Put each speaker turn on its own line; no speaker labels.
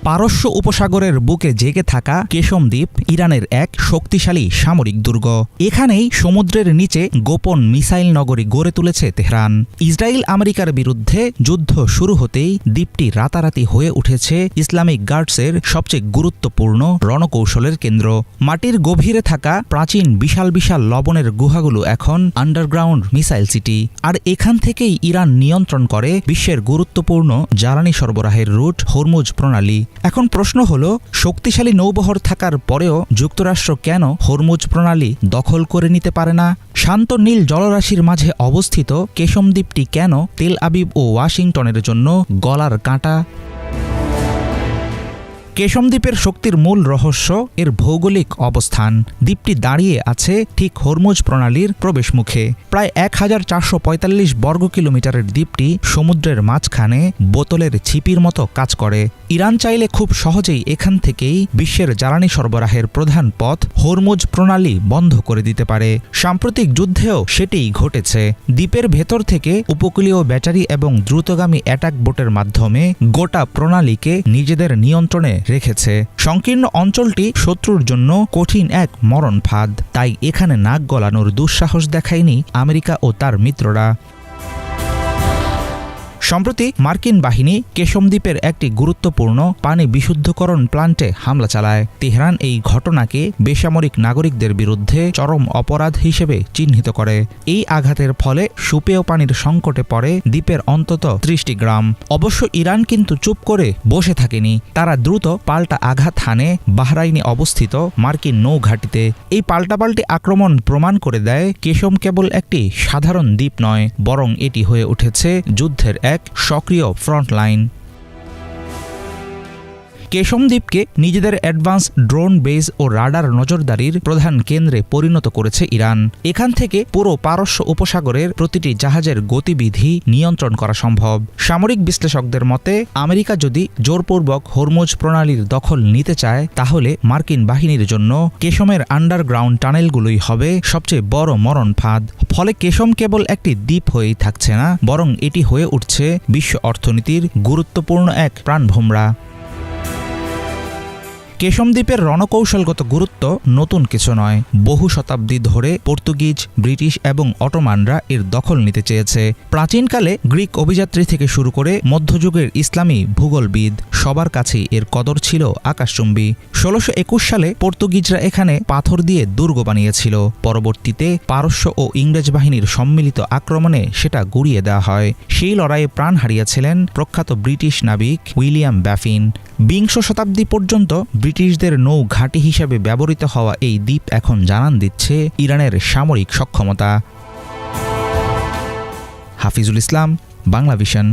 পারস্য উপসাগরের বুকে জেগে থাকা কেশম দ্বীপ ইরানের এক শক্তিশালী সামরিক দুর্গ। এখানেই সমুদ্রের নিচে গোপন মিসাইল নগরী গড়ে তুলেছে তেহরান। ইসরায়েল আমেরিকার বিরুদ্ধে যুদ্ধ শুরু হতেই দ্বীপটি রাতারাতি হয়ে উঠেছে ইসলামিক গার্ডসের সবচেয়ে গুরুত্বপূর্ণ রণকৌশলের কেন্দ্র। মাটির গভীরে থাকা প্রাচীন বিশাল বিশাল লবণের গুহাগুলো এখন আন্ডারগ্রাউন্ড মিসাইল সিটি। আর এখান থেকেই ইরান নিয়ন্ত্রণ করে বিশ্বের গুরুত্বপূর্ণ জ্বালানি সরবরাহের রুট হরমুজ প্রণালী। এখন প্রশ্ন হলো, শক্তিশালী নৌবহর থাকার পরেও যুক্তরাষ্ট্র কেন হরমুজ প্রণালী দখল করে নিতে পারে না? শান্ত নীল জলরাশির মাঝে অবস্থিত কেশম দ্বীপটি কেন তেল আবিব ও ওয়াশিংটনের জন্য গলার কাঁটা? কেশম দ্বীপের শক্তির মূল রহস্য এর ভৌগোলিক অবস্থান। দ্বীপটি দাঁড়িয়ে আছে ঠিক হরমুজ প্রণালীর প্রবেশমুখে। প্রায় 1445 বর্গ কিলোমিটারের দ্বীপটি সমুদ্রের মাঝখানে বোতলের ছিপির মতো কাজ করে। ইরান চাইলে খুব সহজেই এখান থেকেই বিশ্বের জ্বালানি সরবরাহের প্রধান পথ হরমুজ প্রণালী বন্ধ করে দিতে পারে। সাম্প্রতিক যুদ্ধেও সেটিই ঘটেছে। দ্বীপের ভেতর থেকে উপকূলীয় ব্যাটারি এবং দ্রুতগামী অ্যাটাক বোটের মাধ্যমে গোটা প্রণালীকে নিজেদের নিয়ন্ত্রণে রেখেছে। সংকীর্ণ অঞ্চলটি শত্রুর জন্য কঠিন এক মরণ ফাঁদ। তাই এখানে নাক গলানোর দুঃসাহস দেখায়নি আমেরিকা ও তার মিত্ররা। সম্প্রতি মার্কিন বাহিনী কেশম দ্বীপের একটি গুরুত্বপূর্ণ পানি বিশুদ্ধকরণ প্লান্টে হামলা চালায়। তেহরান এই ঘটনাকে বেসামরিক নাগরিকদের বিরুদ্ধে চরম অপরাধ হিসেবে চিহ্নিত করে। এই আঘাতের ফলে সুপেয় পানির সংকটে পড়ে দ্বীপের অন্তত 30টি গ্রাম। অবশ্য ইরান কিন্তু চুপ করে বসে থাকেনি। তারা দ্রুত পাল্টা আঘাত হানে বাহরাইনে অবস্থিত মার্কিন নৌঘাঁটিতে। এই পাল্টাপাল্টি আক্রমণ প্রমাণ করে দেয় কেশম কেবল একটি সাধারণ দ্বীপ নয়, বরং এটি হয়ে উঠেছে যুদ্ধের এক সক্রিয় ফ্রন্টলাইন। কেশম দ্বীপকে নিজেদের অ্যাডভান্স ড্রোন বেস ও রাডার নজরদারির প্রধান কেন্দ্রে পরিণত করেছে ইরান। এখান থেকে পুরো পারস্য উপসাগরের প্রতিটি জাহাজের গতিবিধি নিয়ন্ত্রণ করা সম্ভব। সামরিক বিশ্লেষকদের মতে, আমেরিকা যদি জোরপূর্বক হরমুজ প্রণালীর দখল নিতে চায়, তাহলে মার্কিন বাহিনীর জন্য কেশমের আন্ডারগ্রাউন্ড টানেলগুলোই হবে সবচেয়ে বড় মরণ ফাঁদ। ফলে কেশম কেবল একটি দ্বীপ হয়েই থাকছে না, বরং এটি হয়ে উঠছে বিশ্ব অর্থনীতির গুরুত্বপূর্ণ এক প্রাণভোমরা। কেশম দ্বীপের রণকৌশলগত গুরুত্ব নতুন কিছু নয়। বহু শতাব্দী ধরে পর্তুগিজ, ব্রিটিশ এবং অটোমানরা এর দখল নিতে চেয়েছে। প্রাচীনকালে গ্রিক অভিযাত্রী থেকে শুরু করে মধ্যযুগের ইসলামী ভূগোলবিদ সবার কাছেই এর কদর ছিল আকাশচুম্বী। 1621 সালে পর্তুগিজরা এখানে পাথর দিয়ে দুর্গ বানিয়েছিল। পরবর্তীতে পারস্য ও ইংরেজ বাহিনীর সম্মিলিত আক্রমণে সেটা গুঁড়িয়ে দেওয়া হয়। সেই লড়াইয়ে প্রাণ হারিয়েছিলেন প্রখ্যাত ব্রিটিশ নাবিক উইলিয়াম ব্যাফিন। বিংশ শতাব্দী পর্যন্ত ব্রিটিশদের নৌ ঘাঁটি হিসেবে ব্যবহৃত হওয়া এই দ্বীপ এখন জানান দিচ্ছে ইরানের সামরিক সক্ষমতা। হাফিজুল ইসলাম, বাংলা ভিশন।